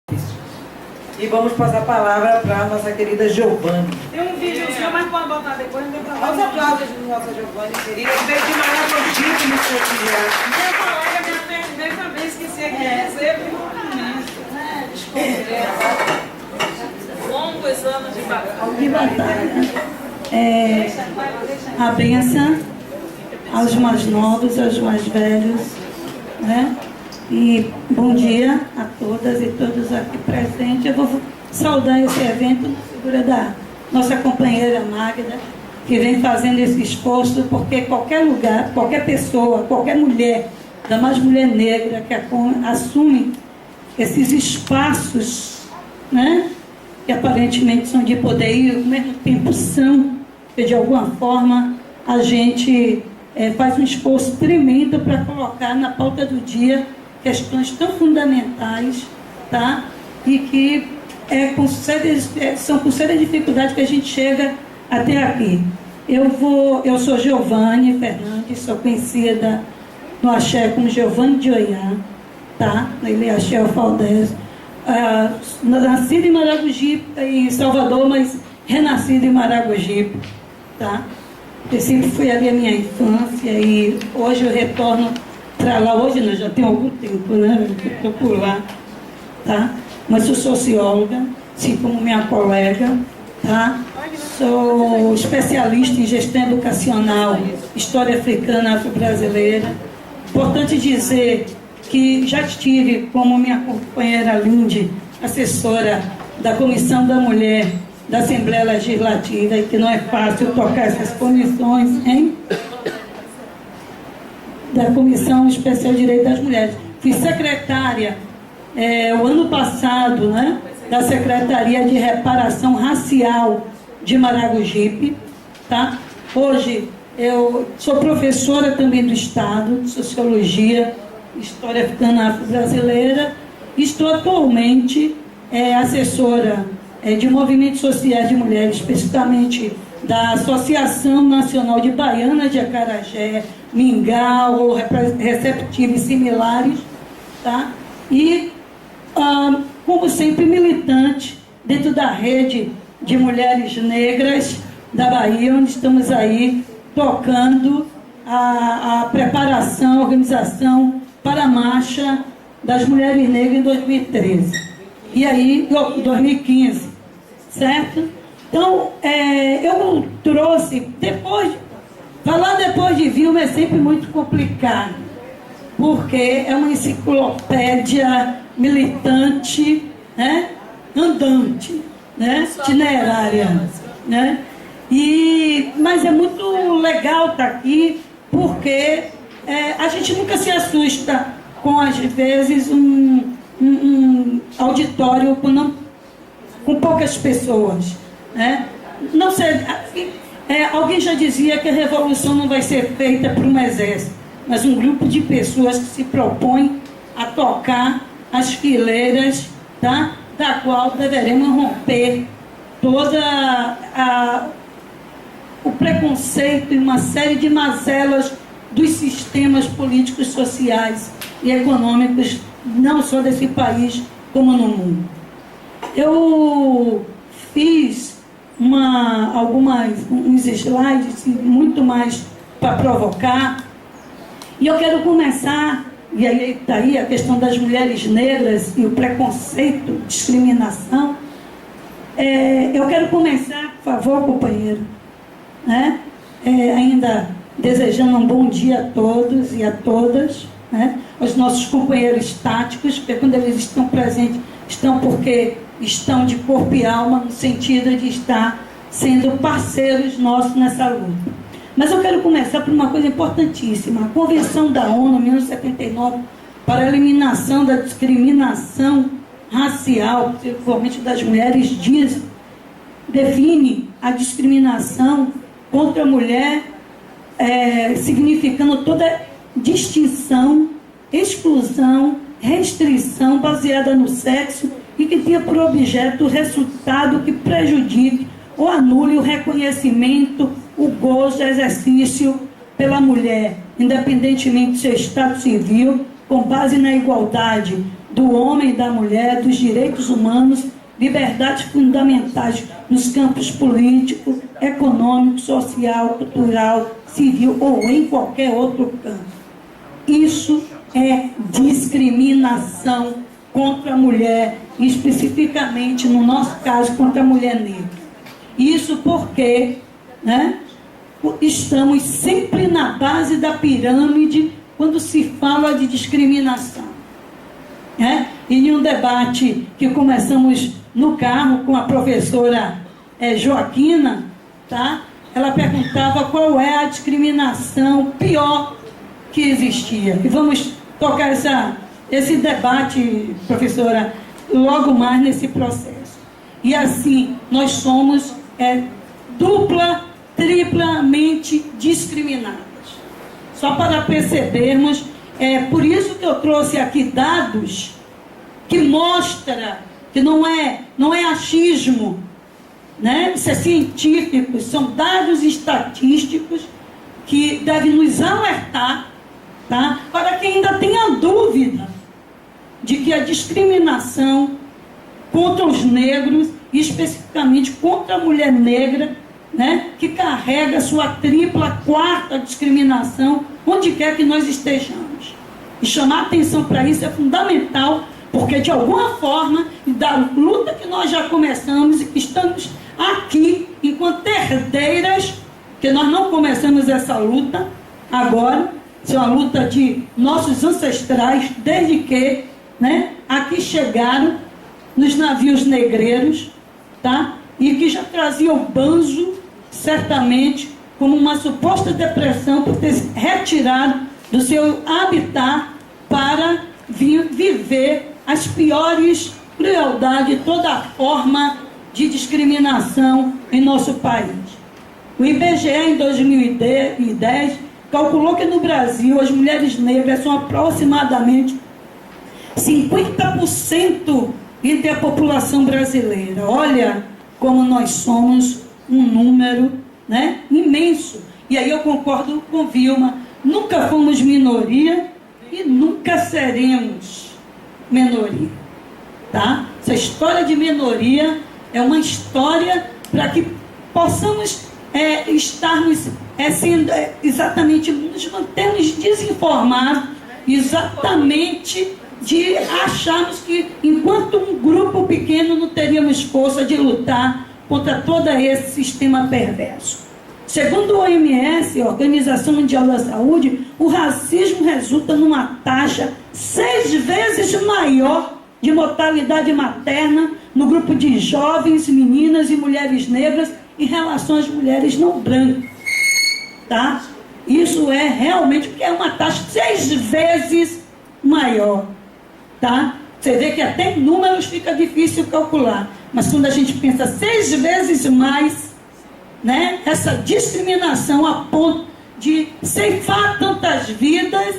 E vamos passar a palavra para a nossa querida Giovane. Tem um vídeo seu, mas pode botar depois, não tem problema. Aos aplausos de nossa Giovane, querida, que veio de Maragogi, no seu filiado. Minha colega me atendeu uma vez que se aqui dizer, desculpa. Longos anos de batalha. De batalha. A benção aos mais novos, aos mais velhos, né? E bom dia a todas e todos aqui presentes. Eu vou saudar esse evento na figura da nossa companheira Magda, que vem fazendo esse esforço, porque qualquer lugar, qualquer pessoa, qualquer mulher, ainda mais mulher negra, que assume esses espaços, né, que aparentemente são de poder e ao mesmo tempo são, que de alguma forma a gente faz um esforço tremendo para colocar na pauta do dia questões tão fundamentais, tá? E que são com séria dificuldade que a gente chega até aqui. Eu sou Giovane Fernandes, sou conhecida no Axé como Giovane de Oiá, tá? Ele é Axé Alfaldez. Nascida em Maragogi, em Salvador, mas renascida em Maragogi, tá? Eu sempre fui ali a minha infância e hoje eu retorno para lá. Hoje não, já tem algum tempo, né? Estou por lá, tá? Mas sou socióloga, assim como minha colega, tá? Sou especialista em gestão educacional, história africana, afro-brasileira. Importante dizer que já estive como minha companheira Linde, assessora da Comissão da Mulher da Assembleia Legislativa, e que não é fácil tocar essas comissões, hein? Da Comissão Especial de Direito das Mulheres. Fui secretária o ano passado, né, da Secretaria de Reparação Racial de Maragogipe, tá? Hoje eu sou professora também do Estado de Sociologia, História Africana Afro-Brasileira. Estou atualmente assessora de movimentos sociais de mulheres, especificamente da Associação Nacional de Baiana de Acarajé, Mingau, Receptiva e similares, tá? E, como sempre, militante dentro da rede de mulheres negras da Bahia, onde estamos aí tocando a preparação, a organização para a Marcha das Mulheres Negras em 2013. E aí, 2015, certo? Então, eu trouxe, falar depois de Vilma é sempre muito complicado, porque é uma enciclopédia militante, né? Andante, né? Itinerária, né? Mas é muito legal estar aqui, porque a gente nunca se assusta com, às vezes, um auditório com poucas pessoas, né? Não sei, alguém já dizia que a revolução não vai ser feita por um exército, mas um grupo de pessoas que se propõem a tocar as fileiras, tá? Da qual deveremos romper toda o preconceito e uma série de mazelas dos sistemas políticos, sociais e econômicos, não só desse país, como no mundo. Eu fiz uns slides assim, muito mais para provocar, e eu quero começar, e aí está aí a questão das mulheres negras e o preconceito, discriminação. Eu quero começar, por favor, companheiro, né? Ainda desejando um bom dia a todos e a todas, né? Aos nossos companheiros táticos, porque quando eles estão presentes, estão porque estão de corpo e alma, no sentido de estar sendo parceiros nossos nessa luta. Mas eu quero começar por uma coisa importantíssima. A Convenção da ONU, 1979, para a eliminação da discriminação racial, principalmente das mulheres, define a discriminação contra a mulher, significando toda distinção, exclusão, restrição baseada no sexo e que tenha por objeto o resultado que prejudique ou anule o reconhecimento, o gozo, o exercício pela mulher, independentemente do seu estado civil, com base na igualdade do homem e da mulher, dos direitos humanos, liberdades fundamentais nos campos político, econômico, social, cultural, civil ou em qualquer outro campo. Isso é discriminação contra a mulher, especificamente, no nosso caso, contra a mulher negra. Isso porque, né, estamos sempre na base da pirâmide quando se fala de discriminação. Né? E em um debate que começamos no carro com a professora Joaquina, tá? Ela perguntava qual é a discriminação pior que existia. E vamos tocar esse debate, professora, logo mais nesse processo. E assim, nós somos triplamente discriminadas. Só para percebermos, por isso que eu trouxe aqui dados que mostra que não é achismo, né? Isso é científico, são dados estatísticos que devem nos alertar, tá? Para quem ainda tenha dúvida de que a discriminação contra os negros, e especificamente contra a mulher negra, né, que carrega sua tripla, quarta discriminação, onde quer que nós estejamos. E chamar atenção para isso é fundamental, porque de alguma forma, da luta que nós já começamos e que estamos aqui, enquanto herdeiras, que nós não começamos essa luta agora, isso é uma luta de nossos ancestrais, desde que, né, aqui chegaram nos navios negreiros, tá? E que já traziam o banzo, certamente, como uma suposta depressão por ter se retirado do seu habitat para viver as piores crueldades, toda forma de discriminação em nosso país. O IBGE, em 2010, calculou que no Brasil as mulheres negras são aproximadamente 50% entre a população brasileira. Olha como nós somos um número, né, imenso. E aí eu concordo com Vilma, nunca fomos minoria e nunca seremos minoria, tá? Essa história de minoria é uma história para que possamos estarmos exatamente, nos mantermos desinformados, exatamente de acharmos que enquanto um grupo pequeno não teríamos força de lutar contra todo esse sistema perverso. Segundo a OMS, a Organização Mundial da Saúde, o racismo resulta numa taxa 6 vezes maior de mortalidade materna no grupo de jovens, meninas e mulheres negras em relação às mulheres não brancas. Tá? Isso é realmente porque é uma taxa 6 vezes maior. Tá? Você vê que até em números fica difícil calcular. Mas quando a gente pensa 6 vezes mais, né, essa discriminação a ponto de ceifar tantas vidas,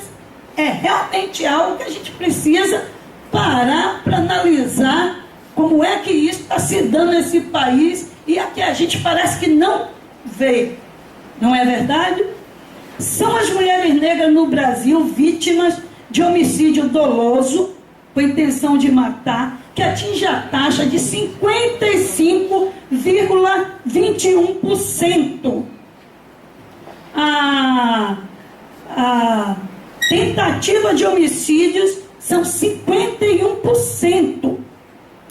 é realmente algo que a gente precisa parar para analisar como é que isso está se dando nesse país e aqui a gente parece que não vê. Não é verdade? São as mulheres negras no Brasil vítimas de homicídio doloso com intenção de matar, que atinge a taxa de 55,21%. A tentativa de homicídios são 51%,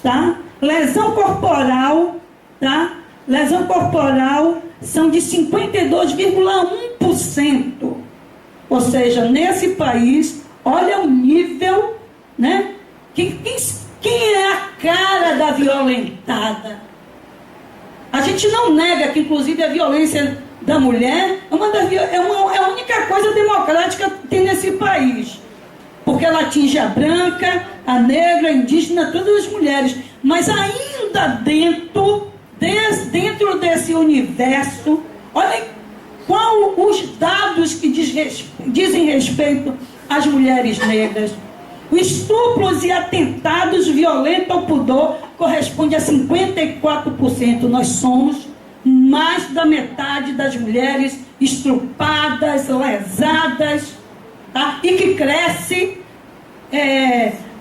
tá? Lesão corporal, tá? Lesão corporal são de 52,1%. Ou seja, nesse país, olha o nível, né? Quem é a cara da violentada? A gente não nega que, inclusive, a violência da mulher é a única coisa democrática que tem nesse país. Porque ela atinge a branca, a negra, a indígena, todas as mulheres. Mas ainda dentro desse universo, olhem qual os dados que dizem respeito às mulheres negras. Os estupros e atentados violentos ao pudor corresponde a 54%. Nós somos mais da metade das mulheres estrupadas, lesadas, tá? E que cresce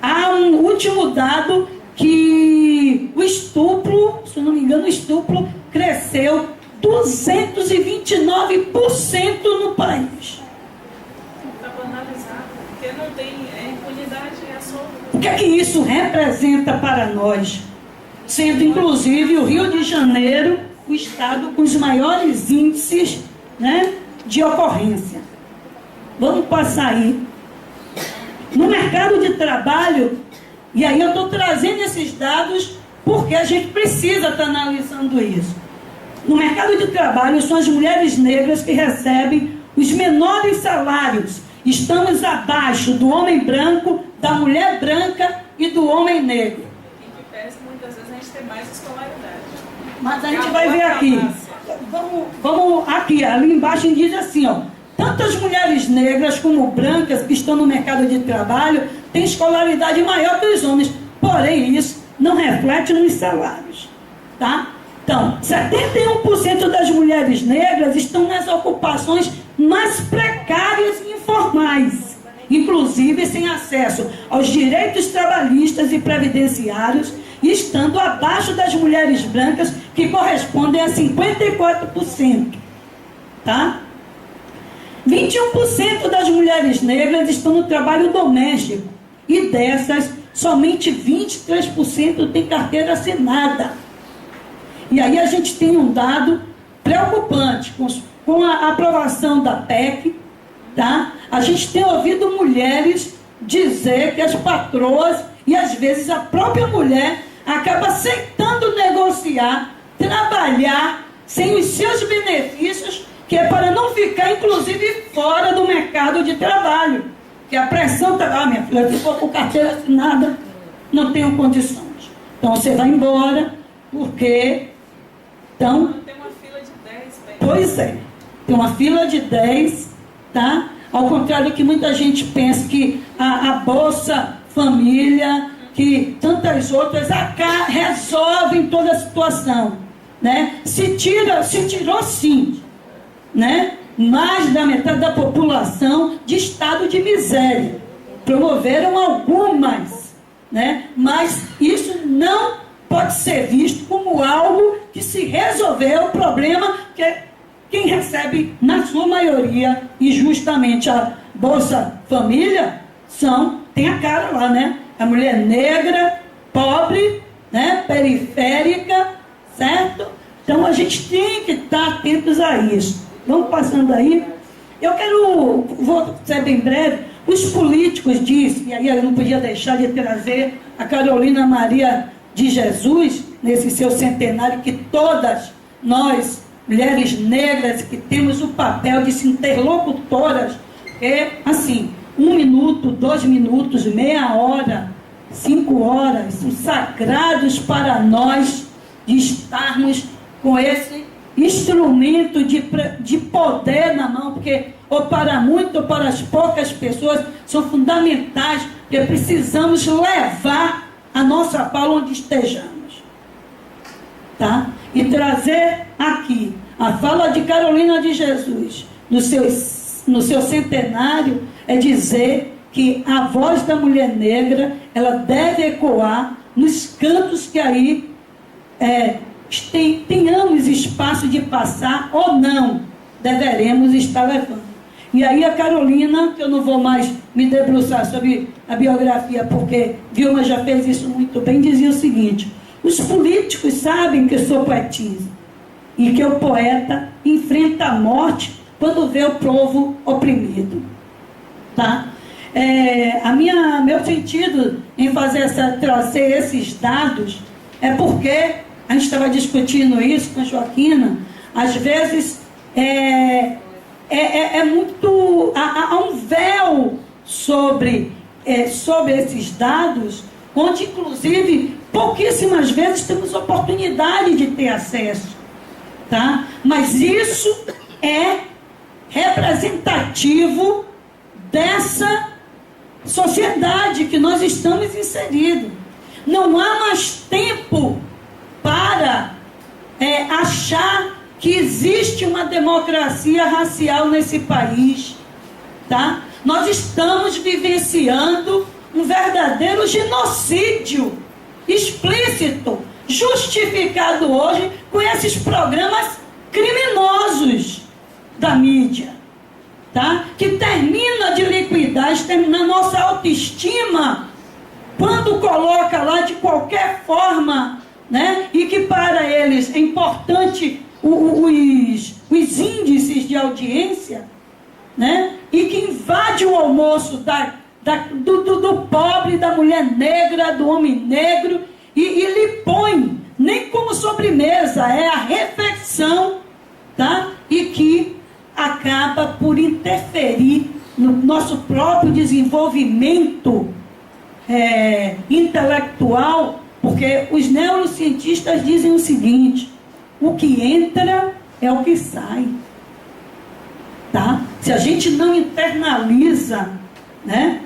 há um último dado que o estupro, se eu não me engano, o estupro cresceu 229% no país. Está banalizado, porque não tem impunidade, é só... O que é que isso representa para nós? Sendo, inclusive, o Rio de Janeiro o estado com os maiores índices, né, de ocorrência. Vamos passar aí. No mercado de trabalho, e aí eu estou trazendo esses dados porque a gente precisa estar analisando isso. No mercado de trabalho, são as mulheres negras que recebem os menores salários. Estamos abaixo do homem branco, da mulher branca e do homem negro. E que pese muitas vezes a gente tem mais escolaridade. Mas a gente vai ver aqui. Vamos aqui, ali embaixo diz assim, ó. Tanto as mulheres negras como brancas que estão no mercado de trabalho têm escolaridade maior que os homens. Porém, isso não reflete nos salários. Tá? Então, 71% das mulheres negras estão nas ocupações mais precárias e informais, inclusive sem acesso aos direitos trabalhistas e previdenciários, e estando abaixo das mulheres brancas, que correspondem a 54%. Tá? 21% das mulheres negras estão no trabalho doméstico, e dessas, somente 23% têm carteira assinada. E aí a gente tem um dado preocupante, com a aprovação da PEC, tá? A gente tem ouvido mulheres dizer que as patroas, e às vezes a própria mulher, acaba aceitando negociar, trabalhar, sem os seus benefícios, que é para não ficar, inclusive, fora do mercado de trabalho. Que a pressão está, minha filha, se for com carteira assinada, não tenho condições. Então você vai embora, porque... Então, tem uma fila de 10. Pois é, tem uma fila de 10, tá? Ao contrário que muita gente pensa que a Bolsa Família, que tantas outras resolvem toda a situação, né? Se tirou sim, né? Mais da metade da população de estado de miséria. Promoveram algumas, né? Mas isso não pode ser visto como algo que se resolveu o problema, que quem recebe, na sua maioria, e justamente a Bolsa Família, tem a cara lá, né? A mulher negra, pobre, né? Periférica, certo? Então a gente tem que estar atentos a isso. Vamos passando aí. Vou ser bem breve, os políticos dizem, e aí eu não podia deixar de trazer a Carolina Maria de Jesus, nesse seu centenário, que todas nós, mulheres negras, que temos o papel de ser interlocutoras, assim, 1 minuto, 2 minutos, meia hora, 5 horas, são sagrados para nós de estarmos com esse instrumento de poder na mão, porque ou para muito ou para as poucas pessoas são fundamentais, porque precisamos levar a nossa fala onde estejamos, tá? E trazer aqui a fala de Carolina de Jesus no seu centenário, é dizer que a voz da mulher negra, ela deve ecoar nos cantos que aí tenhamos espaço de passar ou não, deveremos estar levando. E aí a Carolina, que eu não vou mais me debruçar sobre a biografia, porque Vilma já fez isso muito bem, dizia o seguinte: os políticos sabem que eu sou poetisa, e que o poeta enfrenta a morte quando vê o povo oprimido. Tá? Meu sentido em trazer esses dados é porque a gente estava discutindo isso com a Joaquina. Às vezes muito, há um véu sobre esses dados, onde inclusive pouquíssimas vezes temos oportunidade de ter acesso, tá? Mas isso é representativo dessa sociedade que nós estamos inseridos. Não há mais tempo para achar que existe uma democracia racial nesse país, tá? Nós estamos vivenciando um verdadeiro genocídio explícito, justificado hoje com esses programas criminosos da mídia, tá? Que termina de liquidar, exterminar nossa autoestima quando coloca lá de qualquer forma, né? E que para eles é importante os índices de audiência, né? E que invade o almoço do pobre, da mulher negra, do homem negro, e lhe põe, nem como sobremesa, é a refeição, tá? E que acaba por interferir no nosso próprio desenvolvimento intelectual, porque os neurocientistas dizem o seguinte: o que entra é o que sai, tá? Se a gente não internaliza, né,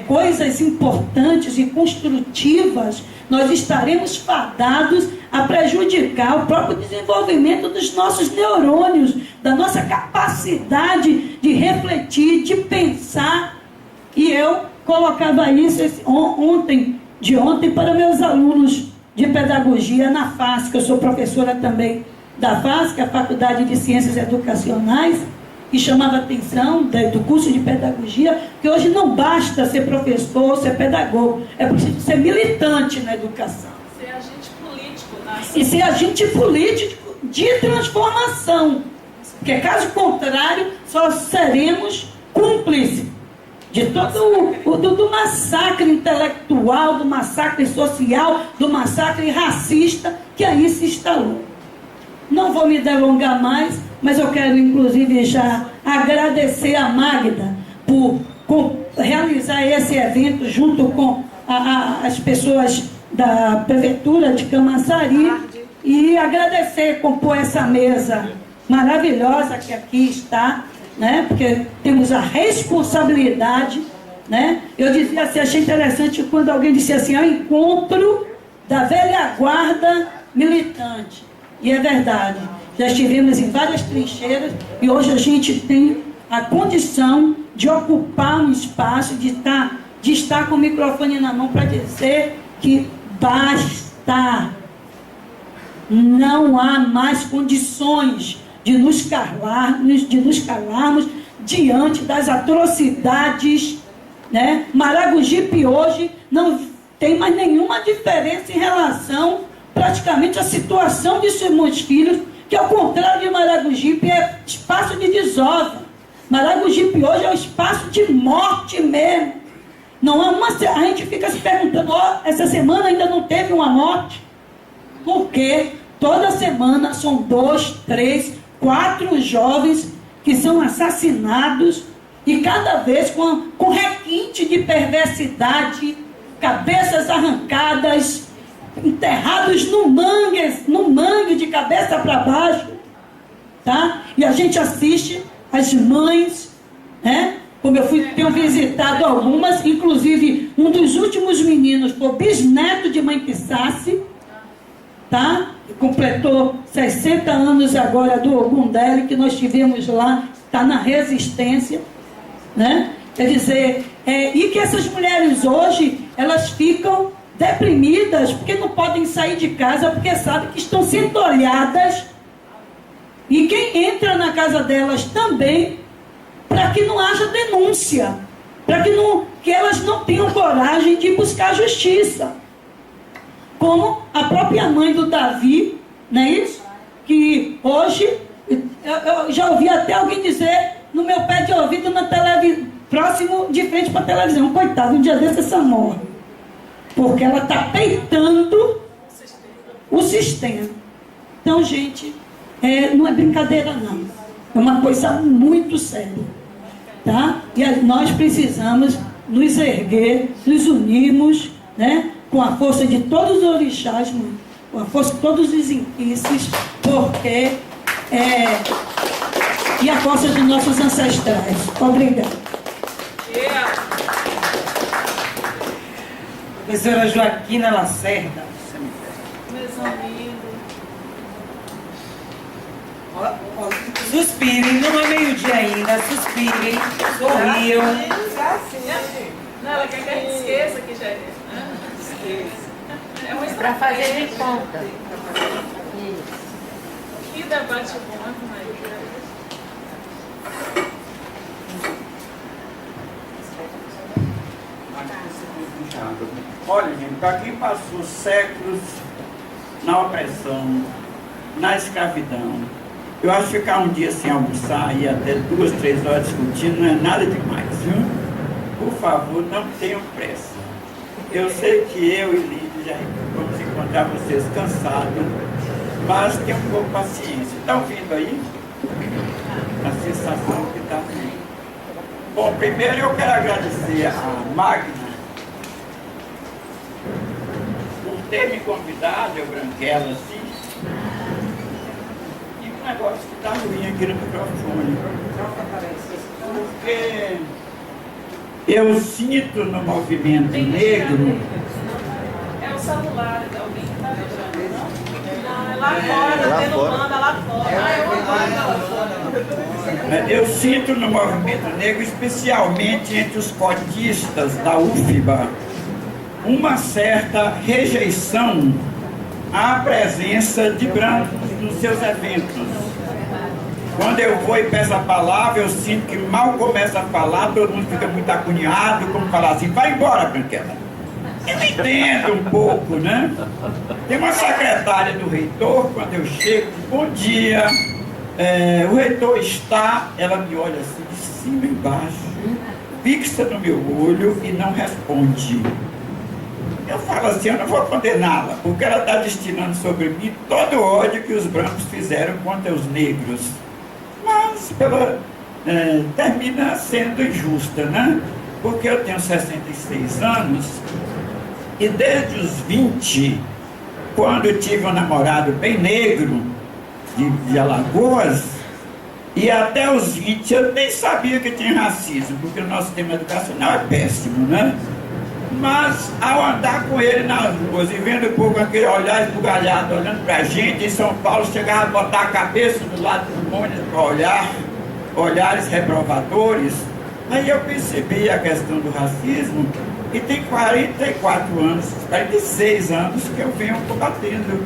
coisas importantes e construtivas, nós estaremos fadados a prejudicar o próprio desenvolvimento dos nossos neurônios, da nossa capacidade de refletir, de pensar. E eu colocava isso de ontem para meus alunos de pedagogia na FASC. Eu sou professora também da FASC, a Faculdade de Ciências Educacionais, e chamava a atenção do curso de pedagogia, que hoje não basta ser professor, ser pedagogo, é preciso ser militante na educação. Ser agente político. E ser agente político de transformação, porque caso contrário, só seremos cúmplices de todo do massacre intelectual, do massacre social, do massacre racista que aí se instalou. Não vou me delongar mais, mas eu quero inclusive já agradecer a Magda por realizar esse evento junto com as pessoas da Prefeitura de Camaçari, e agradecer, compor essa mesa maravilhosa que aqui está, né? Porque temos a responsabilidade, né? Eu dizia assim, achei interessante quando alguém disse assim: é o encontro da velha guarda militante. E é verdade, já estivemos em várias trincheiras e hoje a gente tem a condição de ocupar um espaço, de estar com o microfone na mão para dizer que basta. Não há mais condições de nos calarmos diante das atrocidades, né? Maragogipe hoje não tem mais nenhuma diferença em relação praticamente à situação de seus meus filhos, que ao contrário de Maragogipe é espaço de desova. Maragogipe hoje é um espaço de morte mesmo. Não há a gente fica se perguntando: essa semana ainda não teve uma morte? Porque toda semana são 2, 3, 4 jovens que são assassinados, e cada vez com requinte de perversidade, cabeças arrancadas, enterrados no mangue de cabeça para baixo, tá? E a gente assiste as mães, né? Como eu tenho visitado algumas, inclusive um dos últimos meninos foi bisneto de mãe Quissace, tá? Completou 60 anos agora do Ogundele, que nós tivemos lá, está na resistência, né? Quer dizer, e que essas mulheres hoje, elas ficam deprimidas, porque não podem sair de casa, porque sabem que estão sendo olhadas, e quem entra na casa delas também, para que não haja denúncia, para que elas não tenham coragem de buscar justiça. Como a própria mãe do Davi, não é isso? Que hoje, eu já ouvi até alguém dizer no meu pé de ouvido, na televisão, próximo de frente para a televisão: coitado, um dia desse essa morre. Porque ela está peitando o sistema. Então, gente, não é brincadeira não. É uma coisa muito séria. Tá? E nós precisamos nos erguer, nos unirmos, né? Com a força de todos os orixás, com a força de todos os inquices, porque e a força dos nossos ancestrais. Obrigada. Professora Joaquina Lacerda. Meus amigos. Suspirem, não é meio-dia ainda. Suspirem, sorriam. Não, ela quer que a gente esqueça que já é. É uma Para fazer estratégia. de conta. Isso. Que debate bom, Maria. Olha, gente, para quem passou séculos na opressão, na escravidão, eu acho que ficar um dia sem almoçar e até 2, 3 horas discutindo não é nada demais, viu? Por favor, não tenham pressa. Eu sei que eu e Lídia já vamos encontrar vocês cansados, mas tenham um pouco de paciência. Está ouvindo aí? A sensação que está vindo. Bom, primeiro eu quero agradecer a Magna por ter me convidado, eu branquela assim, e um negócio que está ruim aqui no microfone. Porque eu sinto no movimento negro. É o celular de alguém que está deixando, não? Não, é lá fora, tendo banda lá fora. Ah, é uma banda lá fora. Eu sinto no movimento negro, especialmente entre os cotistas da UFBA, uma certa rejeição à presença de brancos nos seus eventos. Quando eu vou e peço a palavra, eu sinto que mal começa a falar, todo mundo fica muito agoniado, como falar assim, vai embora, Branquela. Eu entendo um pouco, né? Tem uma secretária do reitor, quando eu chego, bom dia, o reitor está, ela me olha assim, de cima e embaixo, fixa no meu olho e não responde. Eu falo assim, eu não vou condená-la, porque ela está destilando sobre mim todo o ódio que os brancos fizeram contra os negros. Mas termina sendo injusta, né? Porque eu tenho 66 anos e desde os 20, quando eu tive um namorado bem negro, de Alagoas, e até os 20 eu nem sabia que tinha racismo, porque o nosso sistema educacional é péssimo, né? Mas ao andar com ele nas ruas e vendo um pouco aquele olhar esbugalhado olhando pra gente, em São Paulo chegava a botar a cabeça do lado do ônibus para olhar, olhares reprovadores, aí eu percebi a questão do racismo e tem 44 anos, 46 anos que eu venho combatendo.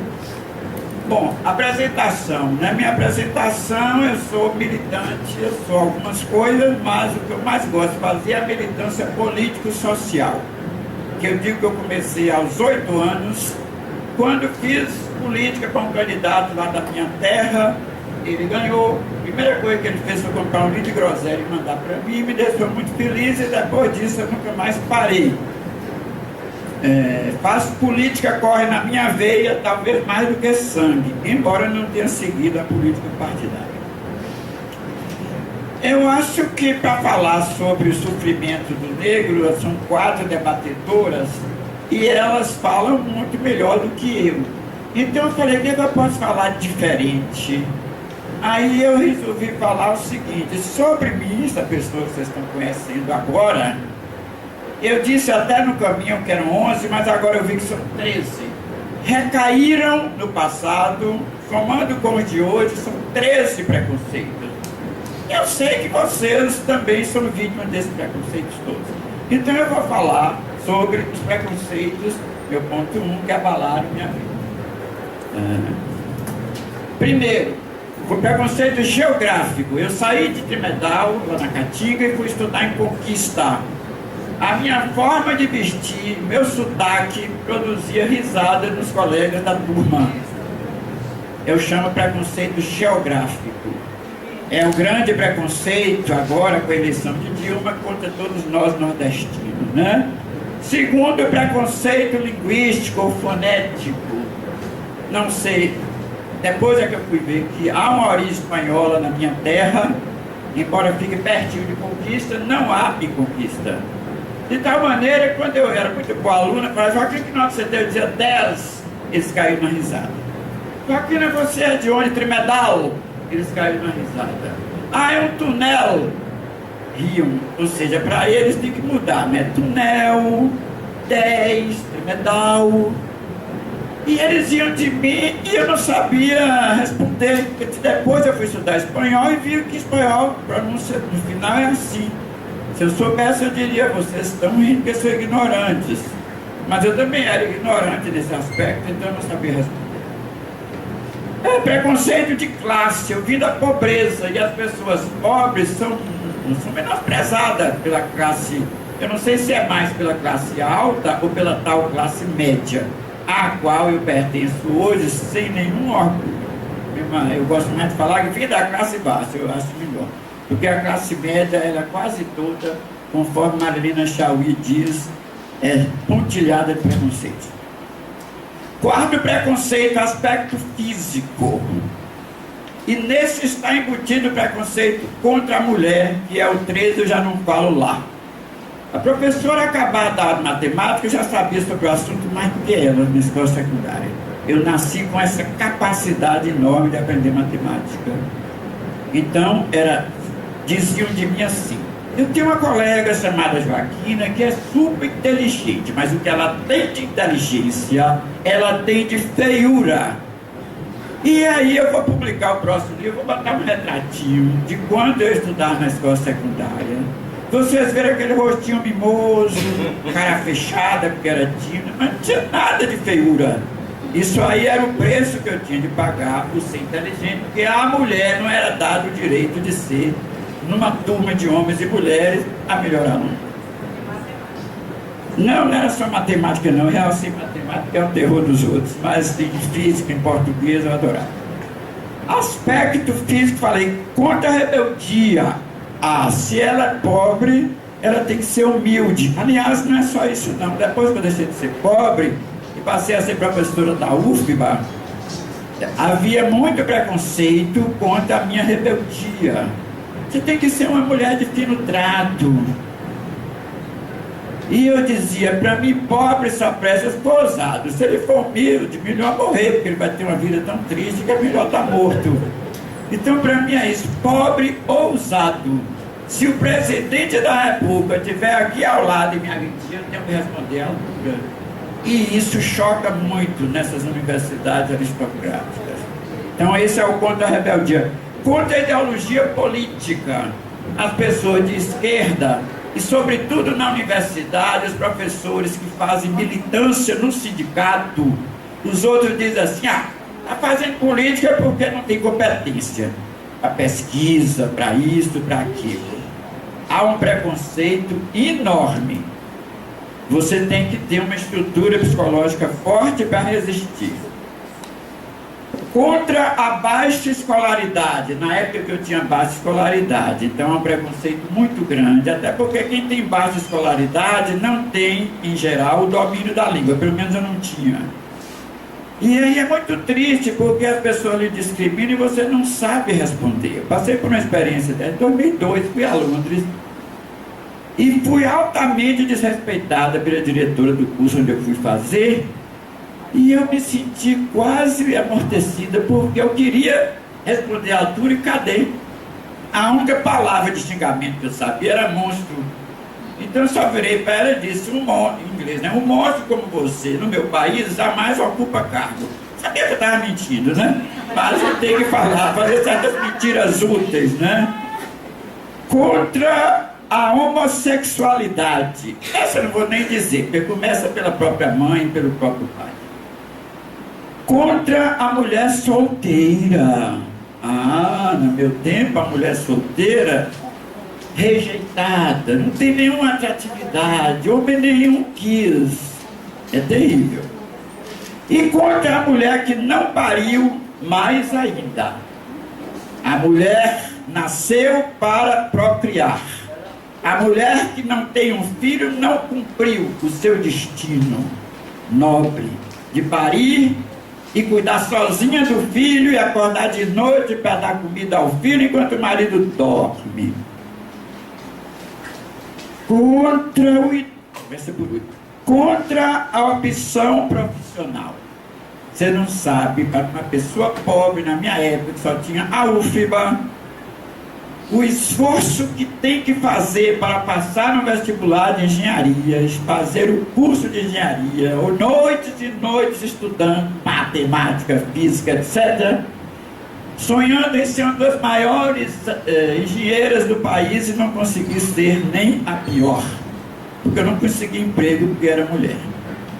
Bom, apresentação, né? Minha apresentação, eu sou militante, eu sou algumas coisas, mas o que eu mais gosto de fazer é a militância político-social. Que eu digo que eu comecei aos 8 anos, quando fiz política com um candidato lá da minha terra, ele ganhou. A primeira coisa que ele fez foi comprar um litro de groselha e mandar para mim, me deixou muito feliz e depois disso eu nunca mais parei. Faço política, corre na minha veia, talvez mais do que sangue, embora não tenha seguido a política partidária. Eu acho que para falar sobre o sofrimento do negro, são 4 debatedoras e elas falam muito melhor do que eu. Então eu falei, o que eu posso falar diferente? Aí eu resolvi falar o seguinte, sobre mim, essa pessoa que vocês estão conhecendo agora, eu disse até no caminho que eram 11, mas agora eu vi que são 13. Recaíram no passado, somando com os de hoje, são 13 preconceitos. Eu sei que vocês também são vítimas desses preconceitos todos. Então eu vou falar sobre os preconceitos, meu ponto 1, que abalaram minha vida. Primeiro, o preconceito geográfico. Eu saí de Tremedal, lá na Caatinga, e fui estudar em Conquista. A minha forma de vestir, meu sotaque, produzia risada nos colegas da turma. Eu chamo preconceito geográfico. É o grande preconceito agora com a eleição de Dilma contra todos nós nordestinos, né? Segundo, preconceito linguístico ou fonético. Não sei, depois é que eu fui ver que há uma origem espanhola na minha terra, embora fique pertinho de Conquista, não há Biconquista. De tal maneira, quando eu era muito boa aluna, falava, Joaquim, que nota você deu? Eu dizia 10, eles caíram na risada. Joaquim, você é de onde? Tremedal? Eles caíram na risada. Ah, é um túnel. Riam. Ou seja, para eles tem que mudar, né? Túnel, 10, Tremedal. E eles iam de mim e eu não sabia responder. Porque depois eu fui estudar espanhol e vi que espanhol, pronúncia no final é assim. Se eu soubesse, eu diria, vocês estão rindo porque são ignorantes. Mas eu também era ignorante nesse aspecto, então eu não sabia responder. É preconceito de classe. Eu vim da pobreza e as pessoas pobres são menosprezadas pela classe. Eu não sei se é mais pela classe alta ou pela tal classe média, à qual eu pertenço hoje sem nenhum orgulho. Eu gosto mais de falar que vim da classe baixa, eu acho melhor. Porque a classe média, ela é quase toda, conforme Marilena Chauí diz, é pontilhada de preconceito. Quarto preconceito, aspecto físico. E nesse está embutido o preconceito contra a mulher, que é o 13, eu já não falo lá. A professora acabada da aula de matemática, eu já sabia sobre o assunto mais do que ela na escola secundária. Eu nasci com essa capacidade enorme de aprender matemática. Então, diziam de mim assim. Eu tenho uma colega chamada Joaquina que é super inteligente, mas o que ela tem de inteligência, ela tem de feiura. E aí eu vou publicar o próximo livro, vou botar um retratinho de quando eu estudava na escola secundária. Vocês viram aquele rostinho mimoso, cara fechada, porque era tímido, mas não tinha nada de feiura. Isso aí era o preço que eu tinha de pagar por ser inteligente, porque a mulher não era dado o direito de ser, numa turma de homens e mulheres, a melhor aluna. Não era só matemática não, real sim, matemática é o terror dos outros, mas em física, em português, eu adorava. Aspecto físico, falei, contra a rebeldia. Se ela é pobre, ela tem que ser humilde. Aliás, não é só isso não. Depois que eu deixei de ser pobre e passei a ser professora da UFBA, havia muito preconceito contra a minha rebeldia. Você tem que ser uma mulher de fino trato. E eu dizia, para mim, pobre só presta esposado. Se ele for humilde, melhor morrer, porque ele vai ter uma vida tão triste que é melhor estar morto. Então, para mim é isso, pobre ousado. Se o presidente da República estiver aqui ao lado e me agredir, eu tenho que responder à altura. E isso choca muito nessas universidades aristocráticas. Então, esse é o contra a rebeldia. Contra a ideologia política. As pessoas de esquerda, e sobretudo na universidade, os professores que fazem militância no sindicato, os outros dizem assim, está fazendo política porque não tem competência para pesquisa, para isso, para aquilo. Há um preconceito enorme. Você tem que ter uma estrutura psicológica forte para resistir. Contra a baixa escolaridade, na época que eu tinha baixa escolaridade, então é um preconceito muito grande, até porque quem tem baixa escolaridade não tem, em geral, o domínio da língua, pelo menos eu não tinha. E aí é muito triste, porque as pessoas lhe discriminam e você não sabe responder. Eu passei por uma experiência dessa, em 2002, fui a Londres, e fui altamente desrespeitada pela diretora do curso onde eu fui fazer, e eu me senti quase amortecida, porque eu queria responder à altura e cadê? A única palavra de xingamento que eu sabia era monstro. Então eu só virei para ela e disse, em inglês, né? Um monstro como você, no meu país, jamais ocupa cargo. Sabia que eu estava mentindo, né? Mas eu tenho que falar, fazer certas mentiras úteis, né? Contra a homossexualidade. Essa eu não vou nem dizer, porque começa pela própria mãe e pelo próprio pai. Contra a mulher solteira. No meu tempo, a mulher solteira, rejeitada, não tem nenhuma atratividade, homem nenhum quis. É terrível. E contra a mulher que não pariu, mais ainda. A mulher nasceu para procriar. A mulher que não tem um filho não cumpriu o seu destino nobre de parir e cuidar sozinha do filho e acordar de noite para dar comida ao filho enquanto o marido dorme. Contra a opção profissional. Você não sabe, para uma pessoa pobre, na minha época, que só tinha a UFBA, o esforço que tem que fazer para passar no vestibular de engenharias, fazer o curso de engenharia, ou noites e noites estudando matemática, física, etc. sonhando em ser uma das maiores engenheiras do país e não consegui ser nem a pior, porque eu não consegui emprego porque era mulher.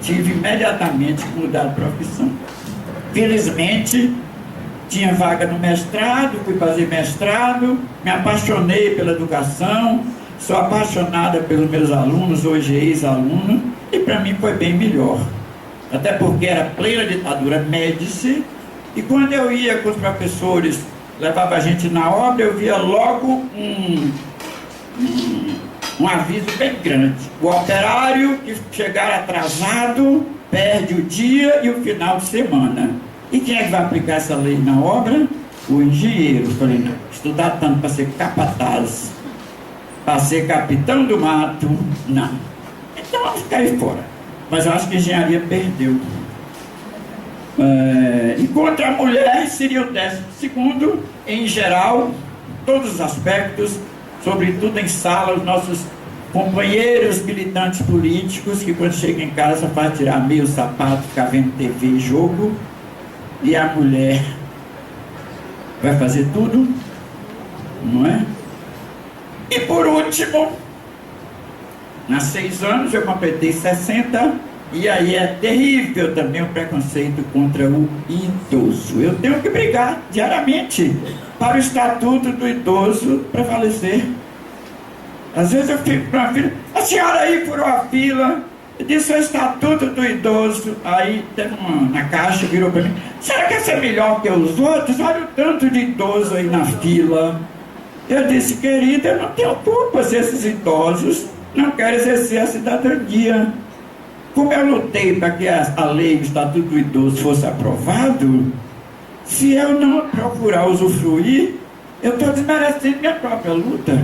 Tive imediatamente que mudar de profissão. Felizmente, tinha vaga no mestrado, fui fazer mestrado, me apaixonei pela educação, sou apaixonada pelos meus alunos, hoje ex-aluno, e para mim foi bem melhor. Até porque era plena ditadura Médici, e quando eu ia com os professores, levava a gente na obra, eu via logo um aviso bem grande. O operário que chegar atrasado perde o dia e o final de semana. E quem é que vai aplicar essa lei na obra? O engenheiro. Eu falei, não, estudar tanto para ser capataz, para ser capitão do mato, não. Então vamos ficar aí fora. Mas eu acho que a engenharia perdeu. Enquanto a mulher seria o 12º, em geral, todos os aspectos, sobretudo em sala, os nossos companheiros militantes políticos, que quando chegam em casa faz tirar meio sapato, ficar vendo TV e jogo, e a mulher vai fazer tudo, não é? E por último, há 6 anos eu completei 60, e aí é terrível também o preconceito contra o idoso. Eu tenho que brigar diariamente para o estatuto do idoso prevalecer. Às vezes eu fico para a filha, a senhora aí furou a fila, disse o estatuto do idoso, aí teve uma na caixa, virou para mim, será que quer ser melhor que os outros? Olha o tanto de idoso aí na fila. Eu disse, querida, eu não tenho culpa se esses idosos não querem exercer a cidadania. Como eu lutei para que a lei do Estatuto do Idoso fosse aprovado, se eu não procurar usufruir, eu estou desmerecendo minha própria luta.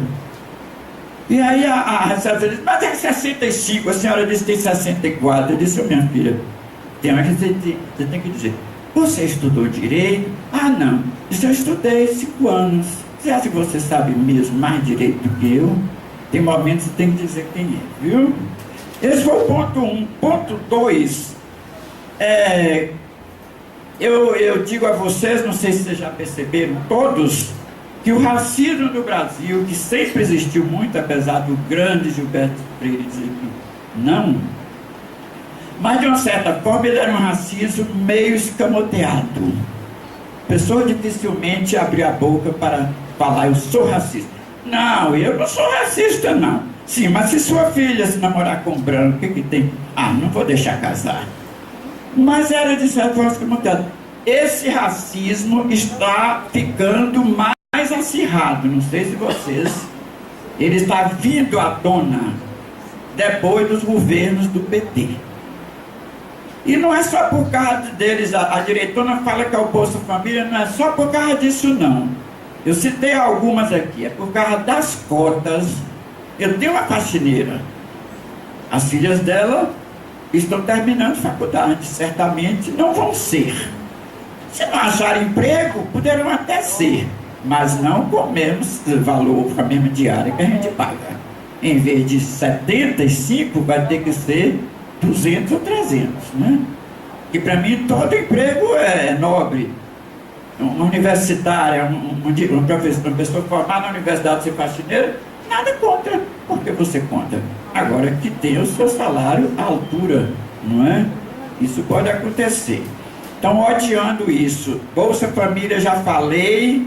E aí a senhora disse, mas é 65, a senhora disse que tem 64. Eu disse, minha filha, você tem que dizer, você estudou direito? Ah, não, isso eu estudei 5 anos. Você acha que você sabe mesmo mais direito do que eu? Tem momentos que você tem que dizer quem é, viu? Esse foi o ponto 1. Ponto 2, eu digo a vocês, não sei se vocês já perceberam todos, que o racismo no Brasil, que sempre existiu muito, apesar do grande Gilberto Freire dizer que não, mas de uma certa forma ele era um racismo meio escamoteado. A pessoa dificilmente abria a boca para falar, eu sou racista. Não, eu não sou racista, não. Sim, mas se sua filha se namorar com um branco, o que que tem? Ah, não vou deixar casar. Mas era de certa forma escamoteado. Esse racismo está ficando mais acirrado, não sei se vocês, ele está vindo à tona depois dos governos do PT. E não é só por causa deles, a diretora fala que é o Bolsa Família, não é só por causa disso não. Eu citei algumas aqui, é por causa das cotas. Eu tenho uma faxineira, as filhas dela estão terminando faculdade, certamente não vão ser. Se não acharem emprego, poderão até ser, mas não com o mesmo valor, com a mesma diária que a gente paga. Em vez de 75, vai ter que ser 200 ou 300, né? E para mim todo emprego é nobre. Uma universitária, uma pessoa formada na universidade ser faxineira, nada contra, porque você conta. Agora que tem o seu salário à altura, não é? Isso pode acontecer. Então, odiando isso, Bolsa Família já falei,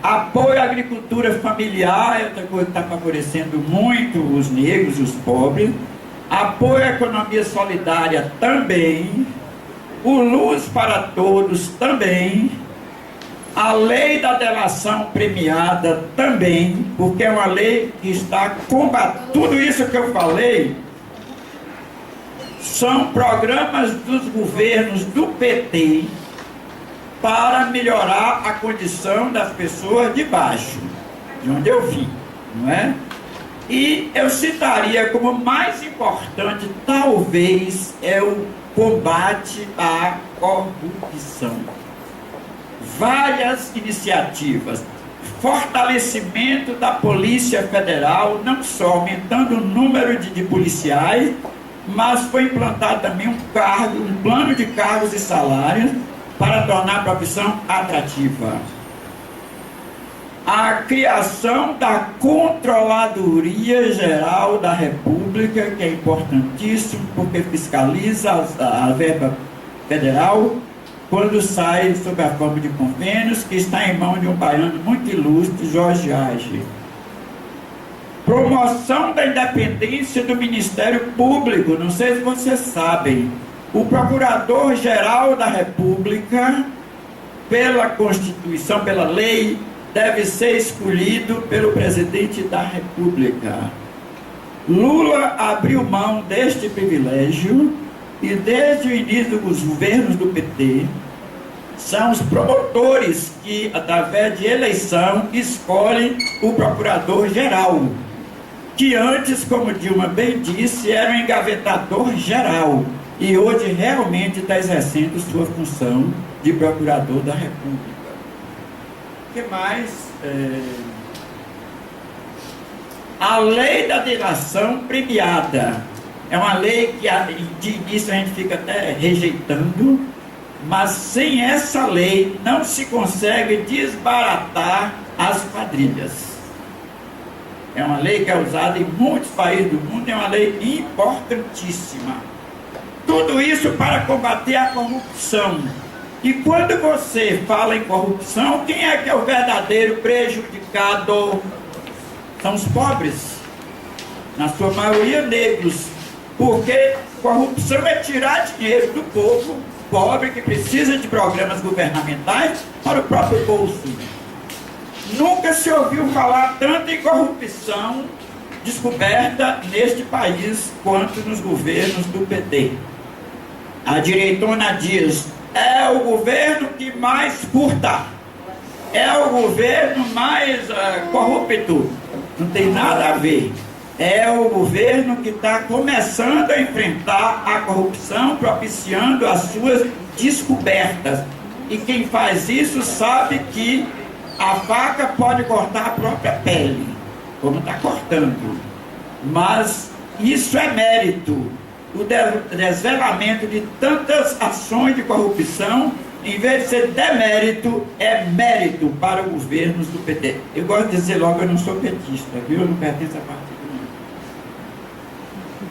apoio à agricultura familiar, é outra coisa que está favorecendo muito os negros, os pobres. Apoio à economia solidária também. O Luz para Todos também. A lei da delação premiada também, porque é uma lei que está combatendo. Tudo isso que eu falei são programas dos governos do PT para melhorar a condição das pessoas de baixo, de onde eu vim, não é? E eu citaria como mais importante, talvez, é o combate à corrupção. Várias iniciativas, fortalecimento da Polícia Federal, não só aumentando o número de policiais, mas foi implantado também um plano de cargos e salários para tornar a profissão atrativa. A criação da Controladoria Geral da República, que é importantíssimo, porque fiscaliza a verba federal quando sai sob a forma de convênios, que está em mão de um baiano muito ilustre, Jorge Age. Promoção da independência do Ministério Público. Não sei se vocês sabem, o Procurador-Geral da República, pela Constituição, pela lei, deve ser escolhido pelo Presidente da República. Lula abriu mão deste privilégio e desde o início dos governos do PT, são os promotores que, através de eleição, escolhem o Procurador-Geral, que antes, como Dilma bem disse, era um engavetador geral e hoje realmente está exercendo sua função de Procurador da República. O que mais? A lei da delação premiada é uma lei que de início a gente fica até rejeitando, mas sem essa lei não se consegue desbaratar as quadrilhas. É uma lei que é usada em muitos países do mundo, é uma lei importantíssima. Tudo isso para combater a corrupção. E quando você fala em corrupção, quem é que é o verdadeiro prejudicado? São os pobres, na sua maioria negros, porque corrupção é tirar dinheiro do povo pobre que precisa de programas governamentais para o próprio bolso. Nunca se ouviu falar tanto em corrupção descoberta neste país quanto nos governos do PT. A direitona diz: é o governo que mais furta, é o governo mais corrupto. Não tem nada a ver. É o governo que está começando a enfrentar a corrupção, propiciando as suas descobertas. E quem faz isso sabe que a faca pode cortar a própria pele, como está cortando. Mas isso é mérito. O desvelamento de tantas ações de corrupção, em vez de ser demérito, é mérito para os governos do PT. Eu gosto de dizer logo, eu não sou petista, viu? Eu não pertenço a partido nenhum.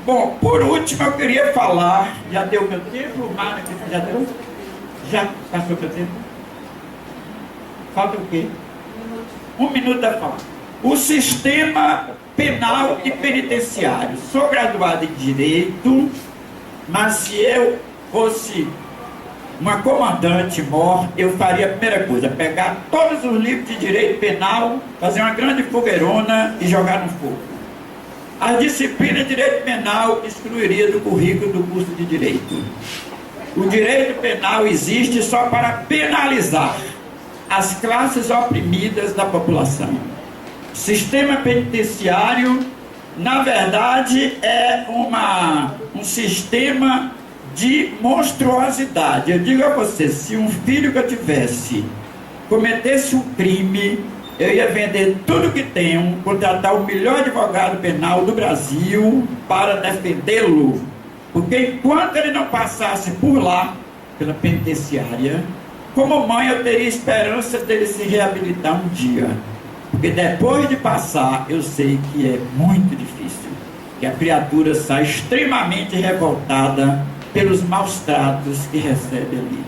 Bom, por último eu queria falar, já deu meu tempo, Mara, já deu? Já passou meu tempo? Falta o quê? Um minuto a falar. O sistema penal e penitenciário. Sou graduado em Direito, mas se eu fosse uma comandante-mor, eu faria a primeira coisa, pegar todos os livros de Direito Penal, fazer uma grande fogueirona e jogar no fogo. A disciplina de Direito Penal excluiria do currículo do curso de Direito. O Direito Penal existe só para penalizar as classes oprimidas da população. O sistema penitenciário, na verdade, é um sistema de monstruosidade. Eu digo a você, se um filho que eu tivesse cometesse um crime, eu ia vender tudo que tenho, contratar o melhor advogado penal do Brasil para defendê-lo. Porque enquanto ele não passasse por lá, pela penitenciária, como mãe eu teria esperança dele se reabilitar um dia. Porque depois de passar, eu sei que é muito difícil, que a criatura sai extremamente revoltada pelos maus tratos que recebe ali.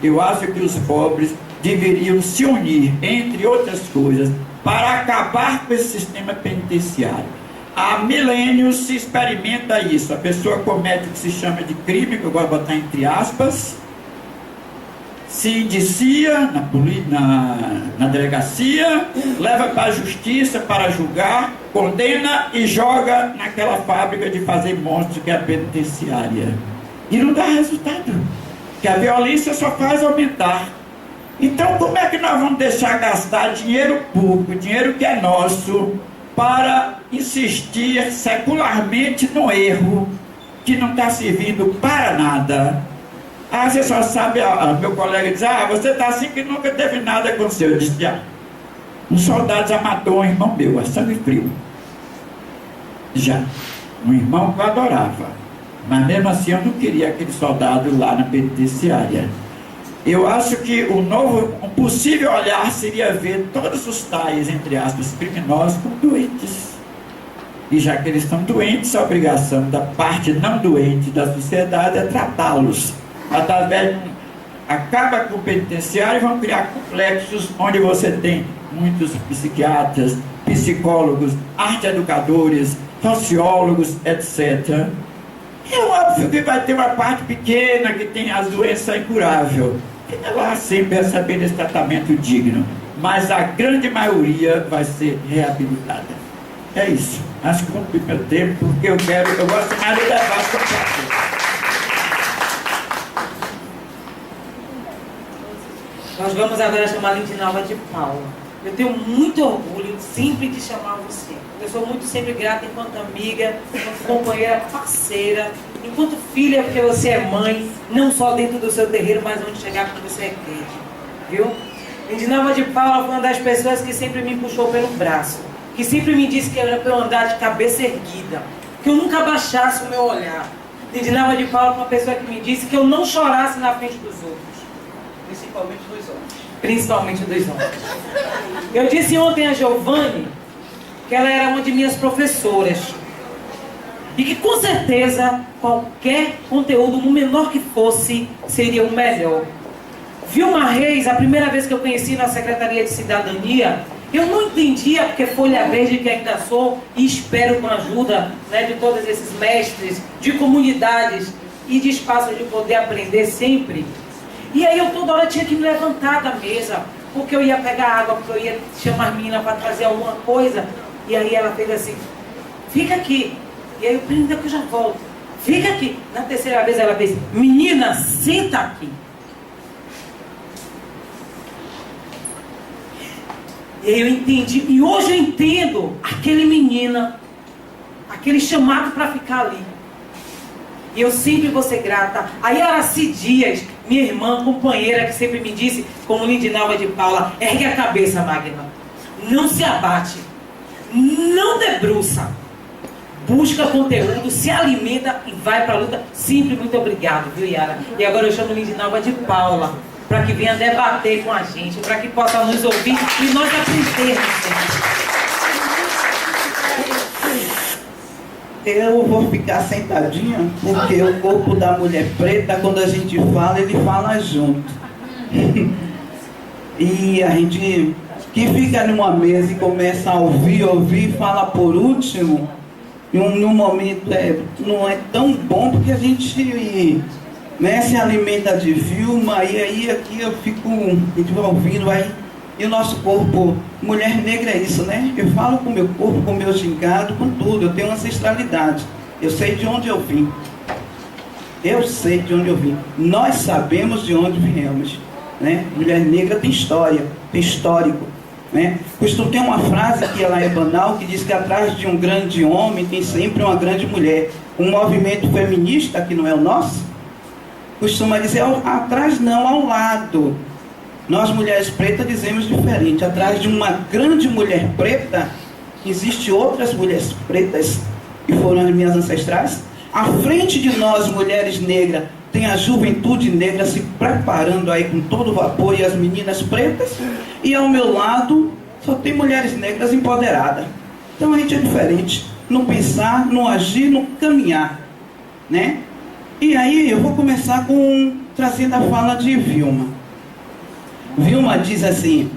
Eu acho que os pobres deveriam se unir, entre outras coisas, para acabar com esse sistema penitenciário. Há milênios se experimenta isso. A pessoa comete o que se chama de crime, que eu vou botar entre aspas, se indicia na delegacia, leva para a justiça para julgar, condena e joga naquela fábrica de fazer monstros que é a penitenciária. E não dá resultado, que a violência só faz aumentar. Então como é que nós vamos deixar gastar dinheiro público, dinheiro que é nosso, para insistir secularmente no erro que não está servindo para nada? Ah, você só sabe, meu colega diz, você está assim que nunca teve nada aconteceu. Eu disse, um soldado já matou um irmão meu, a sangue frio. Já. Um irmão que eu adorava. Mas mesmo assim eu não queria aquele soldado lá na penitenciária. Eu acho que um possível olhar seria ver todos os tais, entre aspas, criminosos como doentes. E já que eles estão doentes, a obrigação da parte não doente da sociedade é tratá-los. Através acaba com o penitenciário e vão criar complexos onde você tem muitos psiquiatras, psicólogos, arte-educadores, sociólogos, etc. É óbvio que vai ter uma parte pequena que tem as doenças incuráveis. Fica lá sempre recebendo esse tratamento digno. Mas a grande maioria vai ser reabilitada. É isso. Acho que cumpri meu tempo, porque eu gosto mais de levar para o prazer. Nós vamos agora chamar a Lindinalva de Paula. Eu tenho muito orgulho sempre de chamar você. Eu sou muito sempre grata enquanto amiga, enquanto companheira, parceira, enquanto filha, porque você é mãe, não só dentro do seu terreiro, mas onde chegar quando você é crente. Viu? Lindinalva de Paula foi uma das pessoas que sempre me puxou pelo braço, que sempre me disse que era para eu andar de cabeça erguida, que eu nunca abaixasse o meu olhar. Lindinalva de Paula foi uma pessoa que me disse que eu não chorasse na frente dos outros. Principalmente dos homens. Principalmente dos homens. Eu disse ontem a Giovanni que ela era uma de minhas professoras e que com certeza qualquer conteúdo, no menor que fosse, seria o melhor. Vilma Reis, a primeira vez que eu conheci na Secretaria de Cidadania, eu não entendia porque Folha Verde que ainda sou e espero com a ajuda, né, de todos esses mestres, de comunidades e de espaço de poder aprender sempre. E aí eu toda hora tinha que me levantar da mesa, porque eu ia pegar água, porque eu ia chamar as meninas para trazer alguma coisa. E aí ela fez assim, fica aqui. E aí eu falei, ainda que eu já volto. Fica aqui. Na terceira vez ela fez, menina, senta aqui. E aí eu entendi, e hoje eu entendo aquele menina, aquele chamado para ficar ali. E eu sempre vou ser grata. A Yaraci Dias, minha irmã, companheira, que sempre me disse, como Lindinalva de Paula, ergue a cabeça, Magna. Não se abate. Não debruça. Busca conteúdo, se alimenta e vai para a luta. Sempre muito obrigado, viu, Yara? E agora eu chamo Lindinalva de Paula, para que venha debater com a gente, para que possa nos ouvir e nós aprendermos. Eu vou ficar sentadinha, porque o corpo da mulher preta, quando a gente fala, ele fala junto. E a gente que fica numa mesa e começa a ouvir, fala por último, num momento não é tão bom, porque a gente, né, se alimenta de Vilma, e aí aqui eu fico, a gente vai ouvindo, e o nosso corpo, mulher negra é isso, né? Eu falo com o meu corpo, com o meu gingado, com tudo. Eu tenho ancestralidade. Eu sei de onde eu vim. Eu sei de onde eu vim. Nós sabemos de onde viemos, né? Mulher negra tem história, tem histórico, né? Costumo ter uma frase que ela é banal, que diz que atrás de um grande homem tem sempre uma grande mulher. Um movimento feminista, que não é o nosso, costuma dizer atrás não, ao lado. Nós, mulheres pretas, dizemos diferente. Atrás de uma grande mulher preta, existem outras mulheres pretas, que foram as minhas ancestrais. À frente de nós, mulheres negras, tem a juventude negra se preparando aí com todo vapor, e as meninas pretas. E ao meu lado, só tem mulheres negras empoderadas. Então a gente é diferente. No pensar, no agir, no caminhar, né? E aí eu vou começar trazendo a fala de Vilma. Vilma diz assim,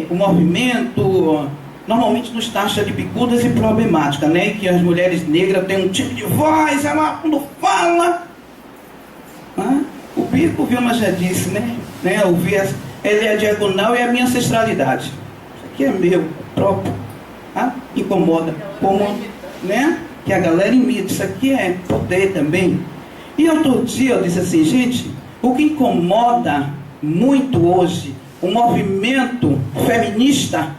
o movimento normalmente nos taxa de bicudas e problemática, né? Que as mulheres negras têm um tipo de voz, ela quando fala, o bico, Vilma já disse, né? Ele é a diagonal e é a minha ancestralidade. Isso aqui é meu próprio, incomoda, como, né? Que a galera imita, isso aqui é poder também. E outro dia eu disse assim, gente, o que incomoda muito hoje o movimento feminista,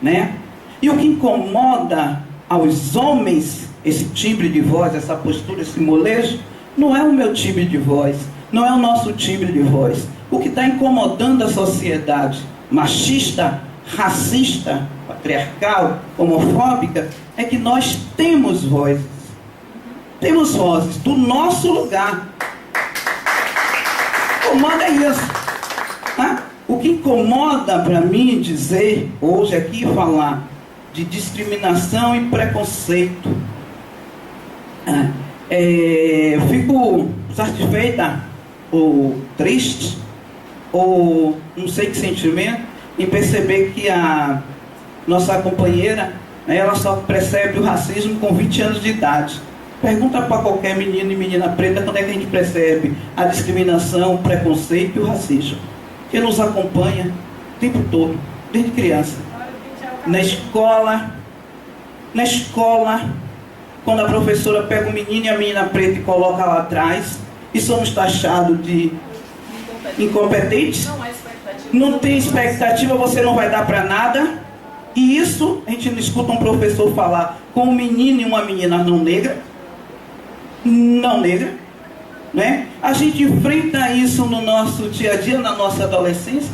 né? E o que incomoda aos homens, esse timbre de voz, essa postura, esse molejo, não é o meu timbre de voz, não é o nosso timbre de voz. O que está incomodando a sociedade machista, racista, patriarcal, homofóbica, é que nós temos vozes do nosso lugar. incomoda é isso. Tá? O que incomoda para mim dizer hoje aqui, falar de discriminação e preconceito, fico satisfeita ou triste, ou não sei que sentimento, em perceber que a nossa companheira, né, ela só percebe o racismo com 20 anos de idade. Pergunta para qualquer menino e menina preta quando é que a gente percebe a discriminação, o preconceito e o racismo. Que nos acompanha o tempo todo, desde criança. Na escola, quando a professora pega o menino e a menina preta e coloca lá atrás, e somos taxados de incompetentes, não tem expectativa, você não vai dar para nada. E isso, a gente não escuta um professor falar com um menino e uma menina não negra, né? A gente enfrenta isso no nosso dia a dia, na nossa adolescência,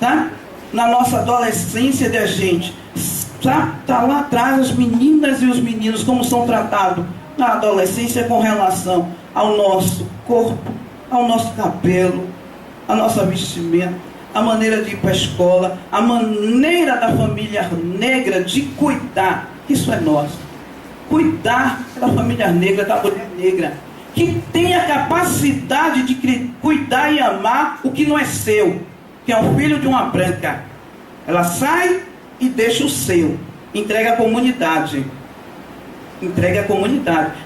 tá? Na nossa adolescência de a gente, tá lá atrás as meninas e os meninos como são tratados na adolescência com relação ao nosso corpo, ao nosso cabelo, a nossa vestimenta, a maneira de ir para a escola, a maneira da família negra de cuidar. Isso é nosso. Cuidar da família negra, da mulher negra, que tem a capacidade de cuidar e amar o que não é seu, que é o filho de uma branca. Ela sai e deixa o seu, entrega à comunidade.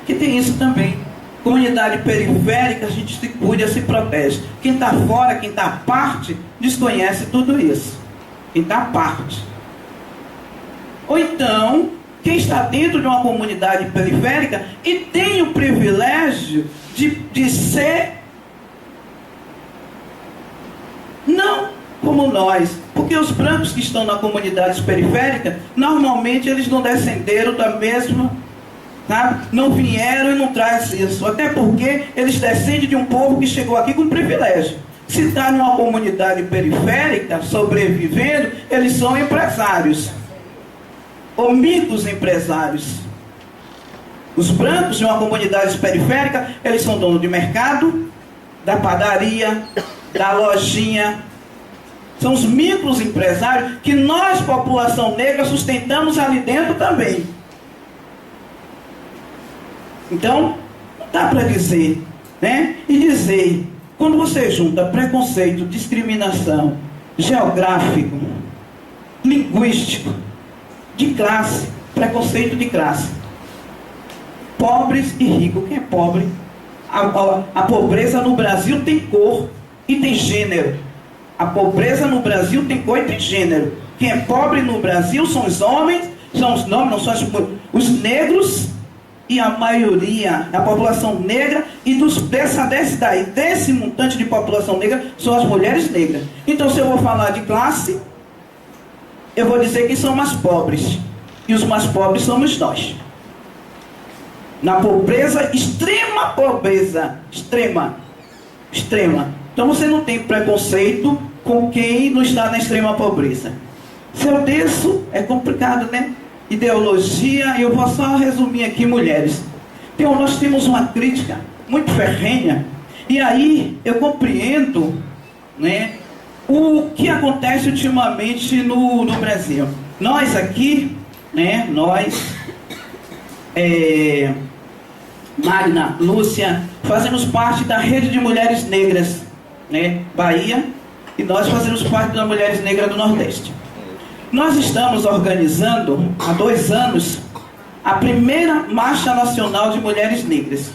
Que tem isso também. Comunidade periférica, a gente se cuida, se protege. Quem está fora, quem está à parte, desconhece tudo isso. Quem está à parte. Ou então, quem está dentro de uma comunidade periférica e tem o privilégio de ser não como nós. Porque os brancos que estão na comunidade periférica, normalmente eles não descenderam da mesma, sabe? Não vieram e não trazem isso. Até porque eles descendem de um povo que chegou aqui com privilégio. Se está numa comunidade periférica, sobrevivendo, eles são empresários. Ou microempresários. Os brancos de uma comunidade periférica, eles são donos de mercado, da padaria, da lojinha. São os microempresários que nós, população negra, sustentamos ali dentro também. Então, não dá para dizer, né? E dizer, quando você junta preconceito, discriminação, geográfico, linguístico, de classe, preconceito de classe, pobres e ricos. Quem é pobre? A pobreza no Brasil tem cor e tem gênero. A pobreza no Brasil tem cor e tem gênero. Quem é pobre no Brasil são os homens, são os não são os negros, e a maioria da população negra, e desse montante de população negra são as mulheres negras. Então, se eu vou falar de classe, eu vou dizer que são mais pobres. E os mais pobres somos nós. Na pobreza, extrema pobreza. Extrema. Então você não tem preconceito com quem não está na extrema pobreza. Se eu desço, é complicado, né? Ideologia, eu vou só resumir aqui, mulheres. Então nós temos uma crítica muito ferrenha. E aí eu compreendo, né, o que acontece ultimamente no Brasil. Nós aqui, né, Magna, Lúcia, fazemos parte da rede de mulheres negras, né, Bahia, e nós fazemos parte das mulheres negras do Nordeste. Nós estamos organizando, há 2 anos, a primeira Marcha Nacional de Mulheres Negras.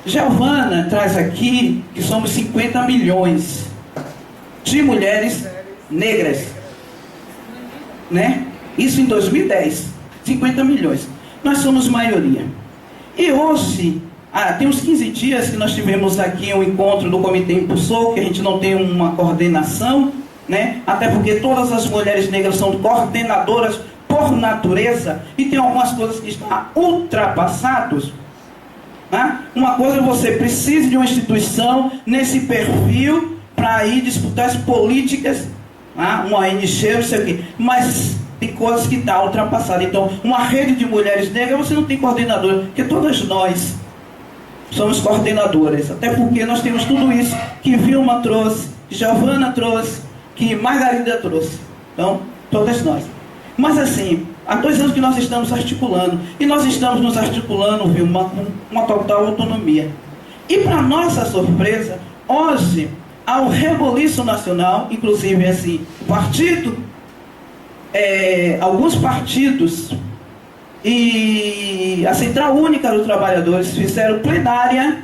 Giovana traz aqui que somos 50 milhões de mulheres negras, né? Isso em 2010, 50 milhões. Nós somos maioria. E hoje, tem uns 15 dias que nós tivemos aqui um encontro do Comitê Impulsor, que a gente não tem uma coordenação, né? Até porque todas as mulheres negras são coordenadoras por natureza, e tem algumas coisas que estão ultrapassadas. Né? Uma coisa, você precisa de uma instituição nesse perfil para ir disputar as políticas, uma ONG, não sei o quê, mas tem coisas que estão ultrapassadas. Então, uma rede de mulheres negras, você não tem coordenador, porque todas nós somos coordenadoras, até porque nós temos tudo isso que Vilma trouxe, que Giovana trouxe, que Margarida trouxe. Então, todas nós. Mas assim, há 2 anos que nós estamos articulando, e nós estamos nos articulando, Vilma, com uma total autonomia. E para nossa surpresa, hoje, há um reboliço nacional, inclusive assim, alguns partidos e a Central Única dos Trabalhadores fizeram plenária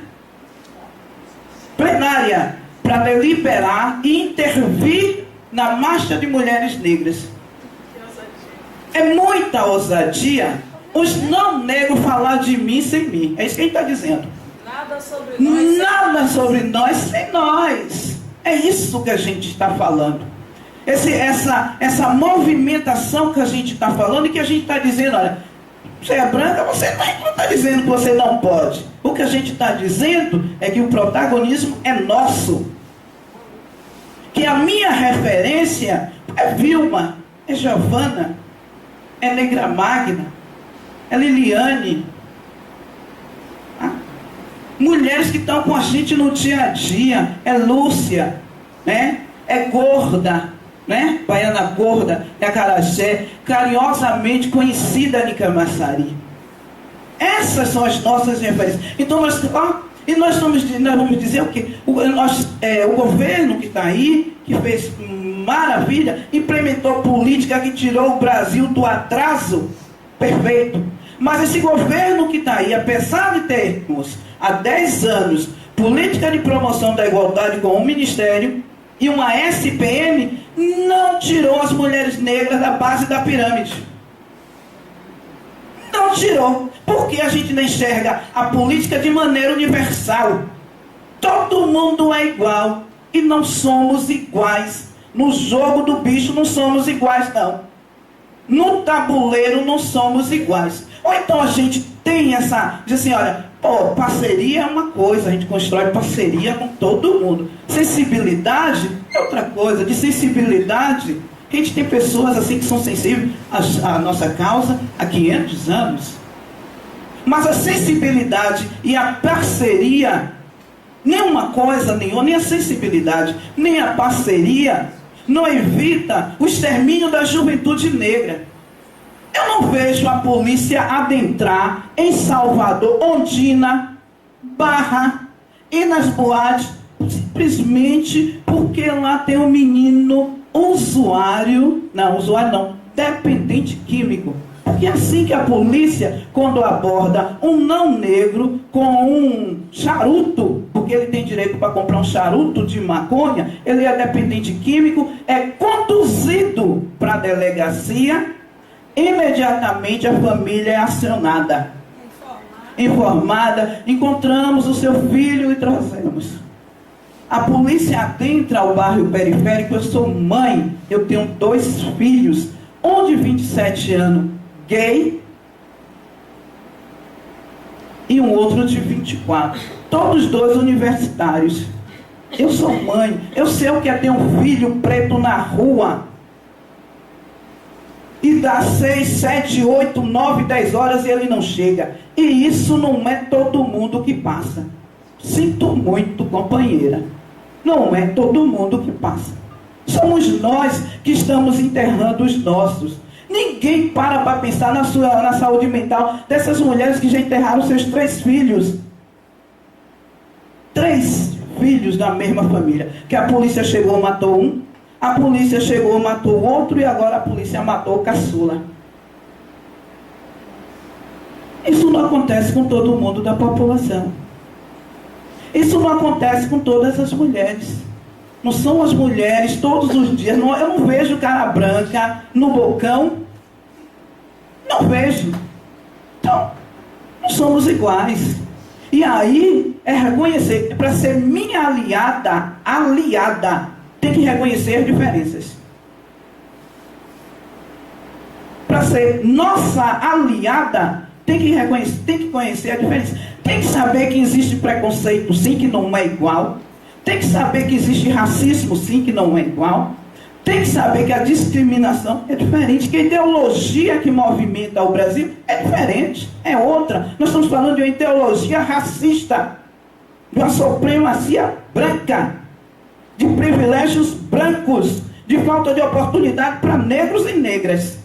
para deliberar e intervir na marcha de mulheres negras. É muita ousadia os não negros falar de mim sem mim. É isso que ele está dizendo. Nada sobre nós. Nada sobre nós sem nós. É isso que a gente está falando. Essa movimentação que a gente está falando e que a gente está dizendo, olha, você é branca, você não está dizendo que você não pode. O que a gente está dizendo é que o protagonismo é nosso. Que a minha referência é Vilma, é Giovana, é Negra Magna, é Liliane. Mulheres que estão com a gente no dia a dia, é Lúcia, né? É Gorda, né? Baiana Gorda, é a Carajé, carinhosamente conhecida em Camaçari. Essas são as nossas referências. Então nós vamos dizer o quê? O governo que está aí, que fez maravilha, implementou política que tirou o Brasil do atraso perfeito. Mas esse governo que está aí, apesar de termos há 10 anos política de promoção da igualdade com um ministério e uma SPM, não tirou as mulheres negras da base da pirâmide. Não tirou. Porque a gente não enxerga a política de maneira universal. Todo mundo é igual e não somos iguais. No jogo do bicho não somos iguais, não. No tabuleiro não somos iguais. Ou então a gente tem diz assim, olha, parceria é uma coisa, a gente constrói parceria com todo mundo. Sensibilidade é outra coisa. De sensibilidade, a gente tem pessoas assim que são sensíveis à nossa causa há 500 anos. Mas a sensibilidade e a parceria, nem uma coisa nenhuma, nem a sensibilidade, nem a parceria, não evita o extermínio da juventude negra. Eu não vejo a polícia adentrar em Salvador, Ondina, Barra e nas boates, simplesmente porque lá tem um menino dependente químico. Porque é assim que a polícia, quando aborda um não negro com um charuto, porque ele tem direito para comprar um charuto de maconha, ele é dependente químico, é conduzido para a delegacia. Imediatamente a família é acionada, informada, encontramos o seu filho e trazemos. A polícia adentra ao bairro periférico. Eu sou mãe, eu tenho 2 filhos, um de 27 anos, gay, e um outro de 24, todos 2 universitários. Eu sou mãe, eu sei o que é ter um filho preto na rua. E dá 6, 7, 8, 9, 10 horas e ele não chega. E isso não é todo mundo que passa. Sinto muito, companheira. Não é todo mundo que passa. Somos nós que estamos enterrando os nossos. Ninguém para pensar na saúde mental dessas mulheres que já enterraram seus 3 filhos. 3 filhos da mesma família. Que a polícia chegou, matou um. A polícia chegou, matou o outro, e agora a polícia matou o caçula. Isso não acontece com todo mundo da população. Isso não acontece com todas as mulheres. Não são as mulheres todos os dias. Eu não vejo cara branca no bocão. Não vejo. Então, não somos iguais. E aí, é reconhecer, para ser minha aliada, tem que reconhecer as diferenças. Para ser nossa aliada, tem que conhecer a diferença. Tem que saber que existe preconceito, sim, que não é igual. Tem que saber que existe racismo, sim, que não é igual. tem que saber que a discriminação é diferente, que a ideologia que movimenta o Brasil é diferente, é outra. Nós estamos falando de uma ideologia racista, de uma supremacia branca, de privilégios brancos, de falta de oportunidade para negros e negras.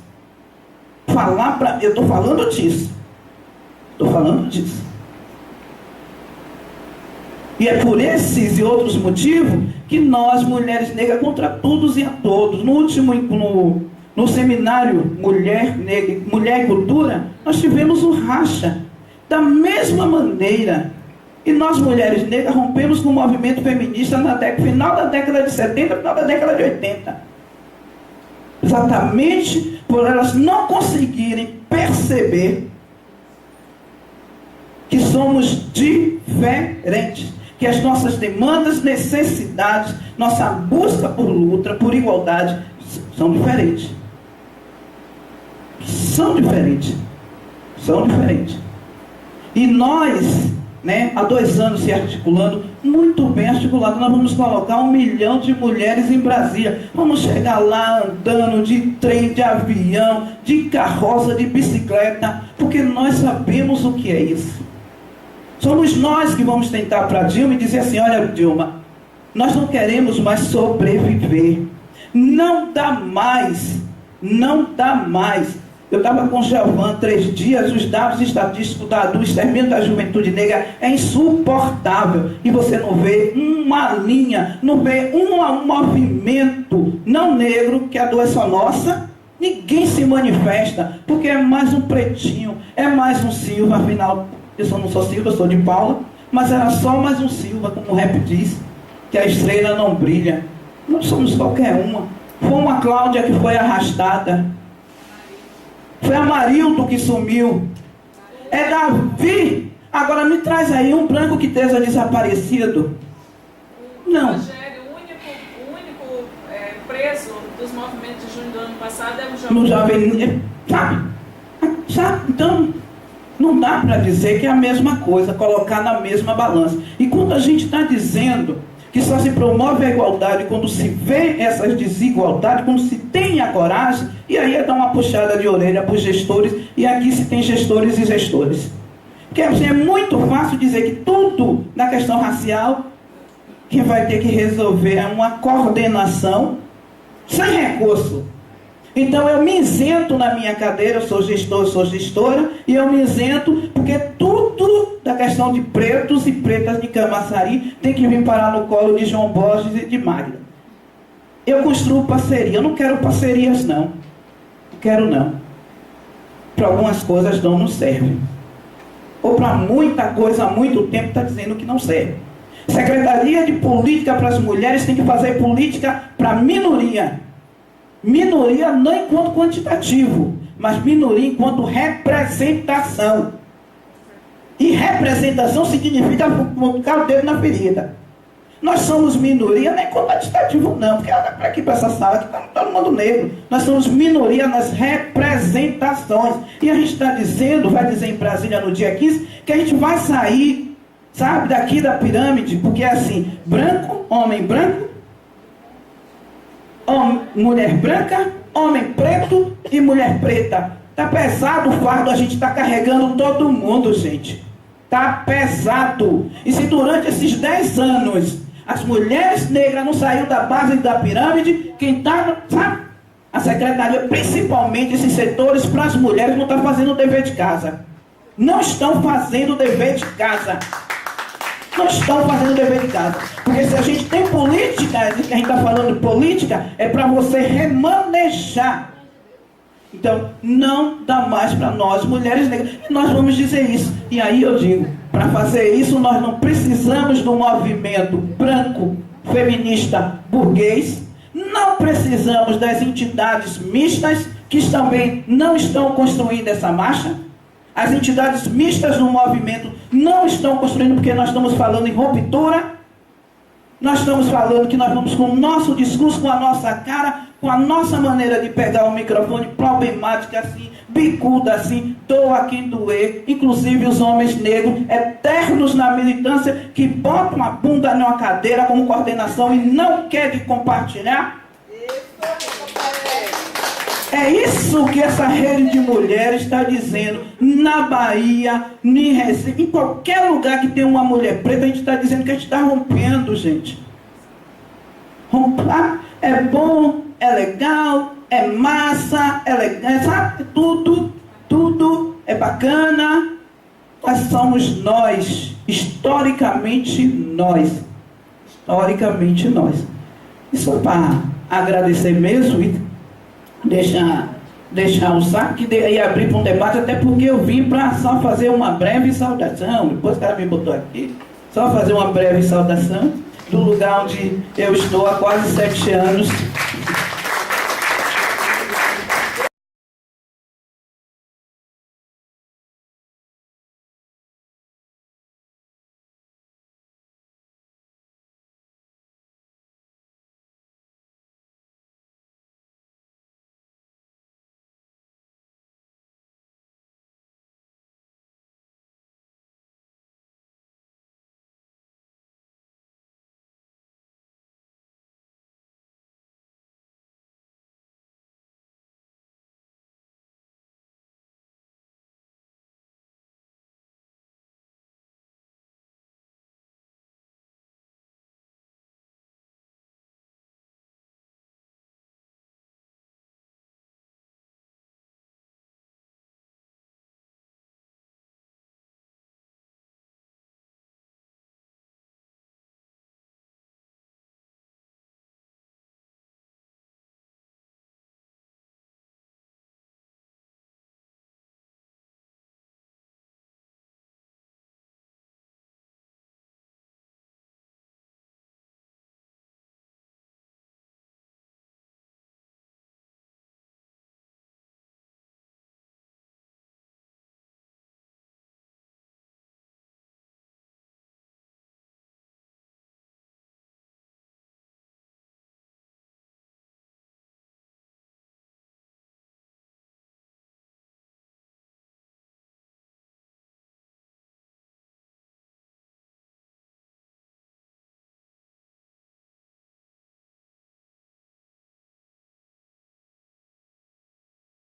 Eu estou falando disso. Estou falando disso. E é por esses e outros motivos que nós, mulheres negras, contra todos e a todos, no seminário Mulher Negra, Mulher e Cultura, nós tivemos um racha. Da mesma maneira, e nós, mulheres negras, rompemos com o movimento feminista final da década de 70, final da década de 80. Exatamente por elas não conseguirem perceber que somos diferentes, que as nossas demandas, necessidades, nossa busca por luta, por igualdade, são diferentes. São diferentes. São diferentes. E nós, há 2 anos se articulando, muito bem articulado, nós vamos colocar 1 milhão de mulheres em Brasília. Vamos chegar lá andando de trem, de avião, de carroça, de bicicleta, porque nós sabemos o que é isso. Somos nós que vamos tentar para Dilma e dizer assim: olha, Dilma, nós não queremos mais sobreviver. Não dá mais. Não dá mais. Eu estava com o Gelvan 3 dias, os dados estatísticos do extermínio da juventude negra é insuportável. E você não vê uma linha, não vê um movimento não negro, que a dor é só nossa. Ninguém se manifesta, porque é mais um pretinho, é mais um Silva, afinal... Eu não sou Silva, eu sou de Paula, mas era só mais um Silva, como o rap diz, que a estrela não brilha. Não somos qualquer uma. Foi uma Cláudia que foi arrastada. Foi a Marildo que sumiu. É Davi. Agora me traz aí um branco que esteja desaparecido. Não. Rogério, o único preso dos movimentos de junho do ano passado é o jovem. Sabe? Então... não dá para dizer que é a mesma coisa, colocar na mesma balança. E quando a gente está dizendo que só se promove a igualdade quando se vê essas desigualdades, quando se tem a coragem, e aí é dar uma puxada de orelha para os gestores, e aqui se tem gestores e gestores. Porque assim, é muito fácil dizer que tudo na questão racial, quem vai ter que resolver é uma coordenação sem recurso. Então eu me isento na minha cadeira, eu sou gestor, eu sou gestora, e eu me isento porque tudo da questão de pretos e pretas de Camaçari tem que vir parar no colo de João Borges e de Magda. Eu construo parceria, eu não quero parcerias não. Não quero não. Para algumas coisas não serve. Ou para muita coisa há muito tempo está dizendo que não serve. Secretaria de Política para as Mulheres tem que fazer política para minoria. Minoria não enquanto quantitativo, mas minoria enquanto representação. E representação significa colocar o dedo na ferida. Nós somos minoria, não é quantitativo não, porque olha para aqui para essa sala, que está todo mundo negro. Nós somos minoria nas representações. E a gente está dizendo, vai dizer em Brasília no dia 15, que a gente vai sair, sabe, daqui da pirâmide, porque é assim, branco, homem branco, mulher branca, homem preto e mulher preta. Tá pesado o fardo, a gente está carregando todo mundo, gente. Tá pesado. E se durante esses 10 anos as mulheres negras não saíram da base da pirâmide, quem está, sabe? A secretaria, principalmente esses setores para as mulheres, não está fazendo o dever de casa. Não estão fazendo o dever de casa. Não estão fazendo o dever de casa. Porque se a gente tem política, a gente está falando de política, é para você remanejar. Então, não dá mais para nós, mulheres negras. E nós vamos dizer isso. E aí eu digo, para fazer isso, nós não precisamos de um movimento branco, feminista, burguês. Não precisamos das entidades mistas, que também não estão construindo essa marcha. As entidades mistas no movimento não estão construindo, porque nós estamos falando em ruptura. Nós estamos falando que nós vamos com o nosso discurso, com a nossa cara, com a nossa maneira de pegar o microfone, problemática assim, bicuda assim, doa quem doer, inclusive os homens negros, eternos na militância, que botam a bunda numa cadeira como coordenação e não querem compartilhar. É isso que essa rede de mulheres está dizendo. Na Bahia, em Recife, em qualquer lugar que tem uma mulher preta, a gente está dizendo que a gente está rompendo, gente. Romper é bom, é legal, é massa, é legal, sabe? Tudo é bacana. Mas somos nós, historicamente nós. Isso para agradecer mesmo e deixar o saco e abrir para um debate, até porque eu vim para só fazer uma breve saudação. Depois o cara me botou aqui, só fazer uma breve saudação do lugar onde eu estou há quase 7 anos.